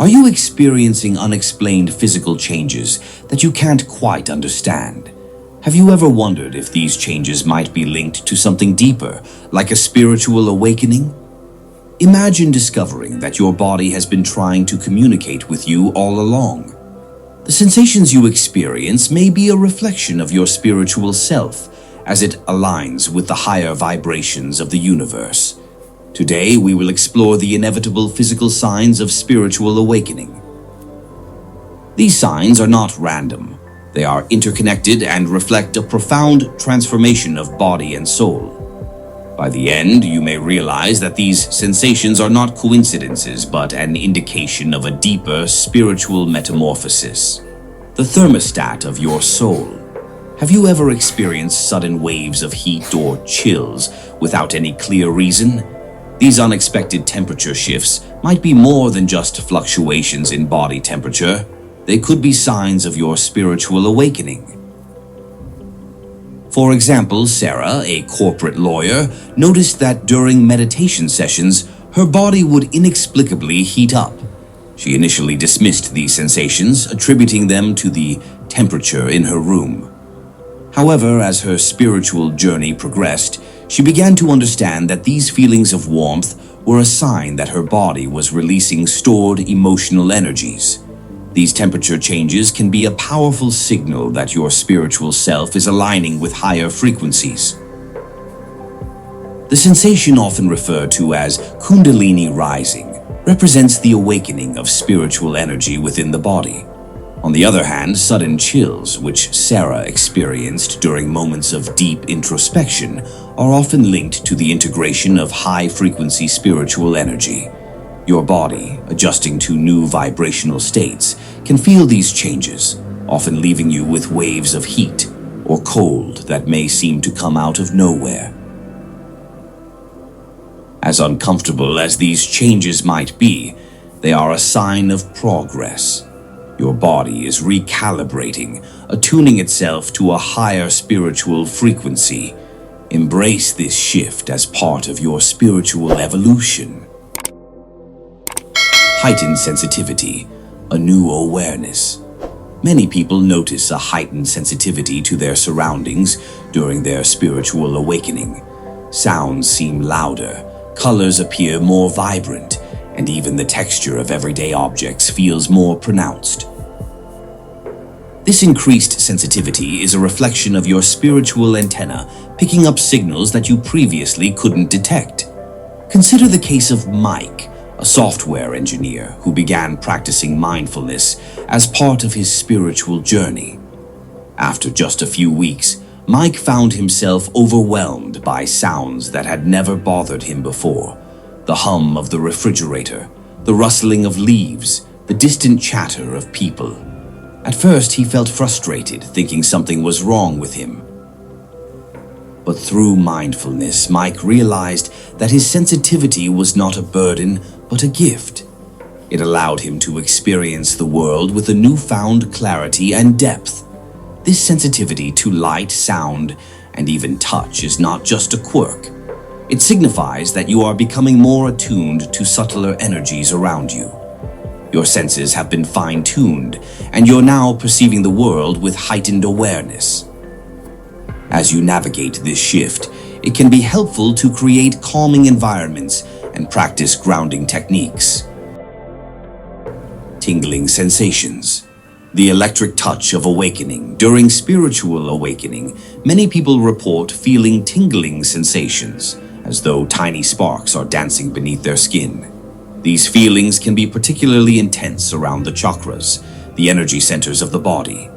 Are you experiencing unexplained physical changes that you can't quite understand? Have you ever wondered if these changes might be linked to something deeper, like a spiritual awakening? Imagine discovering that your body has been trying to communicate with you all along. The sensations you experience may be a reflection of your spiritual self, as it aligns with the higher vibrations of the universe. Today, we will explore the inevitable physical signs of spiritual awakening. These signs are not random. They are interconnected and reflect a profound transformation of body and soul. By the end, you may realize that these sensations are not coincidences, but an indication of a deeper spiritual metamorphosis. The thermostat of your soul. Have you ever experienced sudden waves of heat or chills without any clear reason? These unexpected temperature shifts might be more than just fluctuations in body temperature. They could be signs of your spiritual awakening. For example, Sarah, a corporate lawyer, noticed that during meditation sessions, her body would inexplicably heat up. She initially dismissed these sensations, attributing them to the temperature in her room. However, as her spiritual journey progressed, she began to understand that these feelings of warmth were a sign that her body was releasing stored emotional energies. These temperature changes can be a powerful signal that your spiritual self is aligning with higher frequencies. The sensation, often referred to as Kundalini rising, represents the awakening of spiritual energy within the body. On the other hand, sudden chills, which Sarah experienced during moments of deep introspection, are often linked to the integration of high-frequency spiritual energy. Your body, adjusting to new vibrational states, can feel these changes, often leaving you with waves of heat or cold that may seem to come out of nowhere. As uncomfortable as these changes might be, they are a sign of progress. Your body is recalibrating, attuning itself to a higher spiritual frequency. Embrace this shift as part of your spiritual evolution. Heightened sensitivity, a new awareness. Many people notice a heightened sensitivity to their surroundings during their spiritual awakening. Sounds seem louder, colors appear more vibrant, and even the texture of everyday objects feels more pronounced. This increased sensitivity is a reflection of your spiritual antenna picking up signals that you previously couldn't detect. Consider the case of Mike, a software engineer who began practicing mindfulness as part of his spiritual journey. After just a few weeks, Mike found himself overwhelmed by sounds that had never bothered him before. The hum of the refrigerator, the rustling of leaves, the distant chatter of people. At first, he felt frustrated, thinking something was wrong with him. But through mindfulness, Mike realized that his sensitivity was not a burden, but a gift. It allowed him to experience the world with a newfound clarity and depth. This sensitivity to light, sound, and even touch is not just a quirk. It signifies that you are becoming more attuned to subtler energies around you. Your senses have been fine-tuned, and you're now perceiving the world with heightened awareness. As you navigate this shift, it can be helpful to create calming environments and practice grounding techniques. Tingling sensations. The electric touch of awakening. During spiritual awakening, many people report feeling tingling sensations, as though tiny sparks are dancing beneath their skin. These feelings can be particularly intense around the chakras, the energy centers of the body.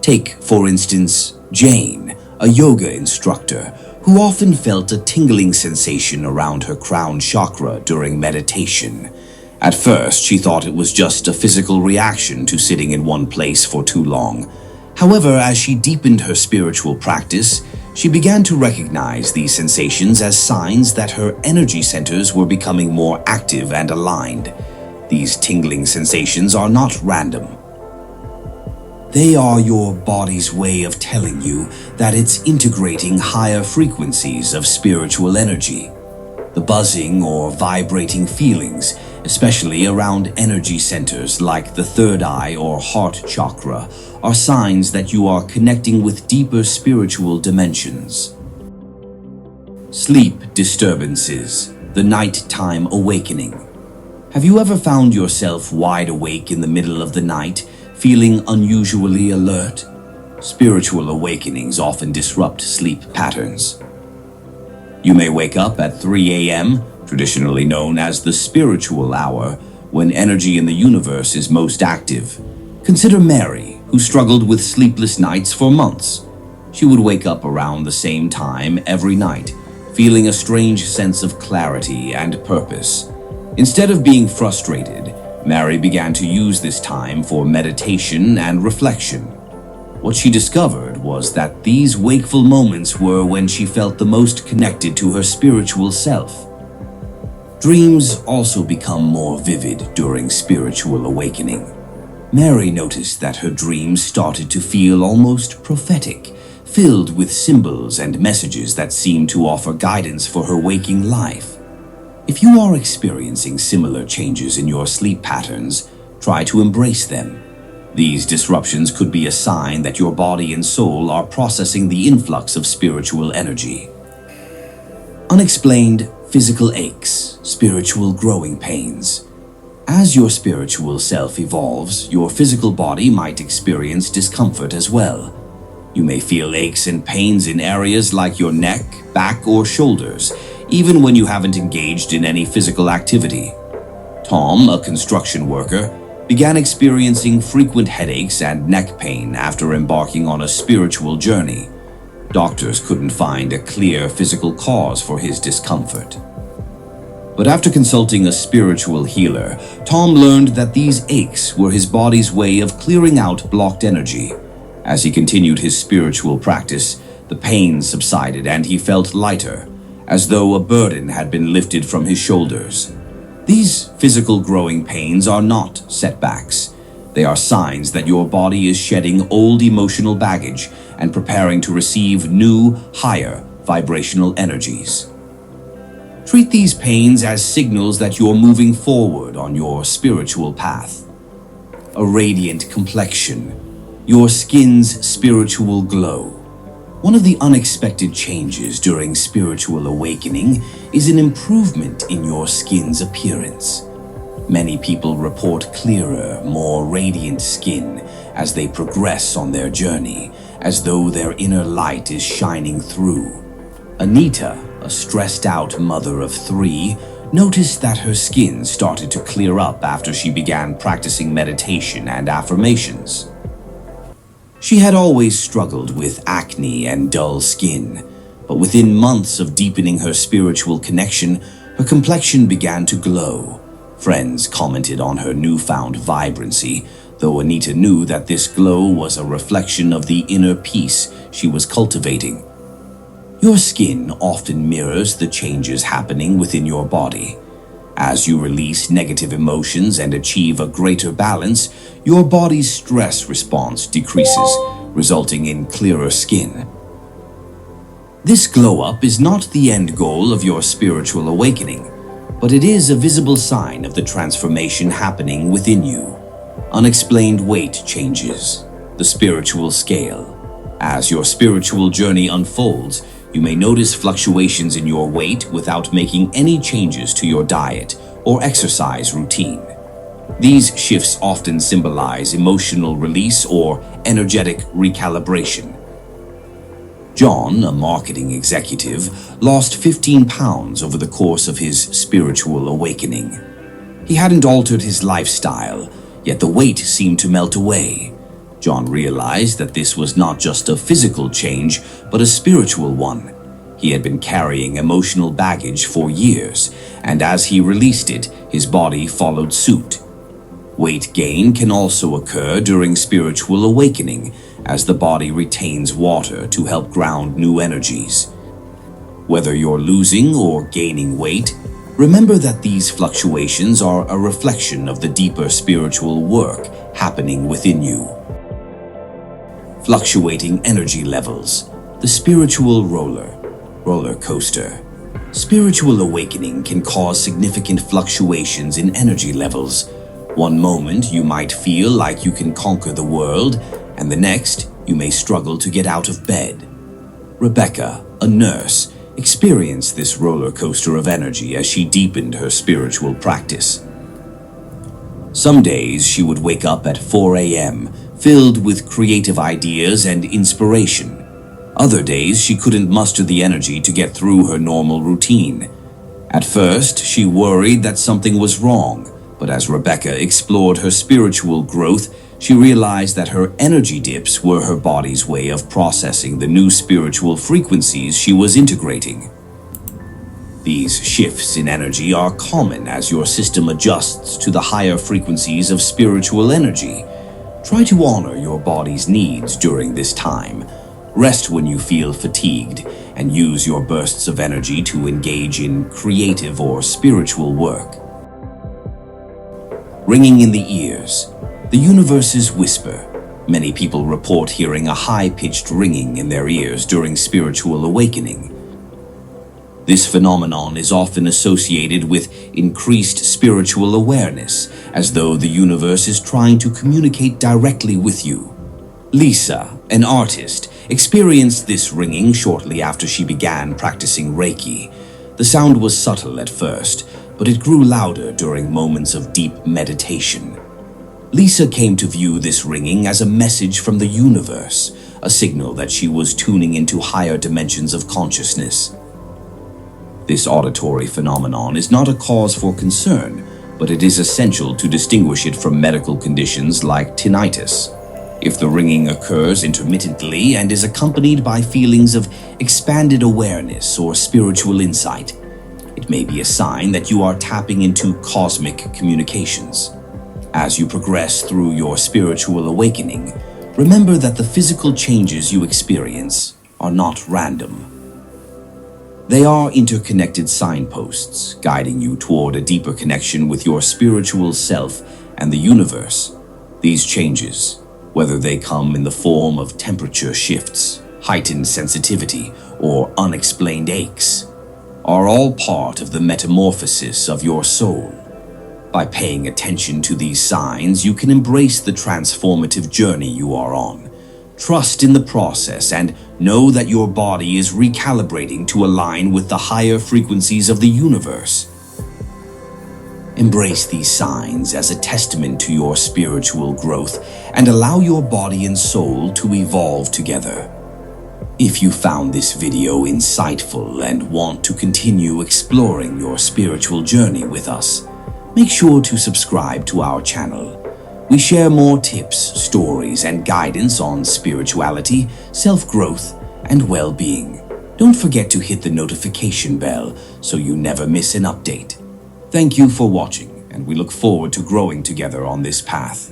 Take, for instance, Jane, a yoga instructor, who often felt a tingling sensation around her crown chakra during meditation. At first, she thought it was just a physical reaction to sitting in one place for too long. However, as she deepened her spiritual practice, she began to recognize these sensations as signs that her energy centers were becoming more active and aligned. These tingling sensations are not random. They are your body's way of telling you that it's integrating higher frequencies of spiritual energy. The buzzing or vibrating feelings, especially around energy centers like the third eye or heart chakra, are signs that you are connecting with deeper spiritual dimensions. Sleep disturbances, the nighttime awakening. Have you ever found yourself wide awake in the middle of the night, feeling unusually alert? Spiritual awakenings often disrupt sleep patterns. You may wake up at 3 a.m., traditionally known as the spiritual hour, when energy in the universe is most active. Consider Mary, who struggled with sleepless nights for months. She would wake up around the same time every night, feeling a strange sense of clarity and purpose. Instead of being frustrated, Mary began to use this time for meditation and reflection. What she discovered was that these wakeful moments were when she felt the most connected to her spiritual self. Dreams also become more vivid during spiritual awakening. Mary noticed that her dreams started to feel almost prophetic, filled with symbols and messages that seemed to offer guidance for her waking life. If you are experiencing similar changes in your sleep patterns, try to embrace them. These disruptions could be a sign that your body and soul are processing the influx of spiritual energy. Unexplained physical aches, spiritual growing pains. As your spiritual self evolves, your physical body might experience discomfort as well. You may feel aches and pains in areas like your neck, back, or shoulders, even when you haven't engaged in any physical activity. Tom, a construction worker, began experiencing frequent headaches and neck pain after embarking on a spiritual journey. Doctors couldn't find a clear physical cause for his discomfort. But after consulting a spiritual healer, Tom learned that these aches were his body's way of clearing out blocked energy. As he continued his spiritual practice, the pain subsided and he felt lighter, as though a burden had been lifted from his shoulders. These physical growing pains are not setbacks. They are signs that your body is shedding old emotional baggage and preparing to receive new, higher vibrational energies. Treat these pains as signals that you're moving forward on your spiritual path. A radiant complexion, your skin's spiritual glow. One of the unexpected changes during spiritual awakening is an improvement in your skin's appearance. Many people report clearer, more radiant skin as they progress on their journey, as though their inner light is shining through. Anita, a stressed-out mother of 3, noticed that her skin started to clear up after she began practicing meditation and affirmations. She had always struggled with acne and dull skin, but within months of deepening her spiritual connection, her complexion began to glow. Friends commented on her newfound vibrancy, though Anita knew that this glow was a reflection of the inner peace she was cultivating. Your skin often mirrors the changes happening within your body. As you release negative emotions and achieve a greater balance, your body's stress response decreases, resulting in clearer skin. This glow-up is not the end goal of your spiritual awakening, but it is a visible sign of the transformation happening within you. Unexplained weight changes, the spiritual scale. As your spiritual journey unfolds, you may notice fluctuations in your weight without making any changes to your diet or exercise routine. These shifts often symbolize emotional release or energetic recalibration. John, a marketing executive, lost 15 pounds over the course of his spiritual awakening. He hadn't altered his lifestyle, yet the weight seemed to melt away. John realized that this was not just a physical change, but a spiritual one. He had been carrying emotional baggage for years, and as he released it, his body followed suit. Weight gain can also occur during spiritual awakening, as the body retains water to help ground new energies. Whether you're losing or gaining weight, remember that these fluctuations are a reflection of the deeper spiritual work happening within you. Fluctuating energy levels, the spiritual roller coaster. Spiritual awakening can cause significant fluctuations in energy levels. One moment you might feel like you can conquer the world, and the next you may struggle to get out of bed. Rebecca, a nurse, experienced this roller coaster of energy as she deepened her spiritual practice. Some days she would wake up at 4 a.m., filled with creative ideas and inspiration. Other days she couldn't muster the energy to get through her normal routine. At first, she worried that something was wrong, but as Rebecca explored her spiritual growth, she realized that her energy dips were her body's way of processing the new spiritual frequencies she was integrating. These shifts in energy are common as your system adjusts to the higher frequencies of spiritual energy. Try to honor your body's needs during this time. Rest when you feel fatigued, and use your bursts of energy to engage in creative or spiritual work. Ringing in the ears. The universe's whisper. Many people report hearing a high-pitched ringing in their ears during spiritual awakening. This phenomenon is often associated with increased spiritual awareness, as though the universe is trying to communicate directly with you. Lisa, an artist, experienced this ringing shortly after she began practicing Reiki. The sound was subtle at first, but it grew louder during moments of deep meditation. Lisa came to view this ringing as a message from the universe, a signal that she was tuning into higher dimensions of consciousness. This auditory phenomenon is not a cause for concern, but it is essential to distinguish it from medical conditions like tinnitus. If the ringing occurs intermittently and is accompanied by feelings of expanded awareness or spiritual insight, it may be a sign that you are tapping into cosmic communications. As you progress through your spiritual awakening, remember that the physical changes you experience are not random. They are interconnected signposts, guiding you toward a deeper connection with your spiritual self and the universe. These changes, whether they come in the form of temperature shifts, heightened sensitivity, or unexplained aches, are all part of the metamorphosis of your soul. By paying attention to these signs, you can embrace the transformative journey you are on. Trust in the process and know that your body is recalibrating to align with the higher frequencies of the universe. Embrace these signs as a testament to your spiritual growth and allow your body and soul to evolve together. If you found this video insightful and want to continue exploring your spiritual journey with us, make sure to subscribe to our channel. We share more tips, stories, and guidance on spirituality, self-growth, and well-being. Don't forget to hit the notification bell so you never miss an update. Thank you for watching, and we look forward to growing together on this path.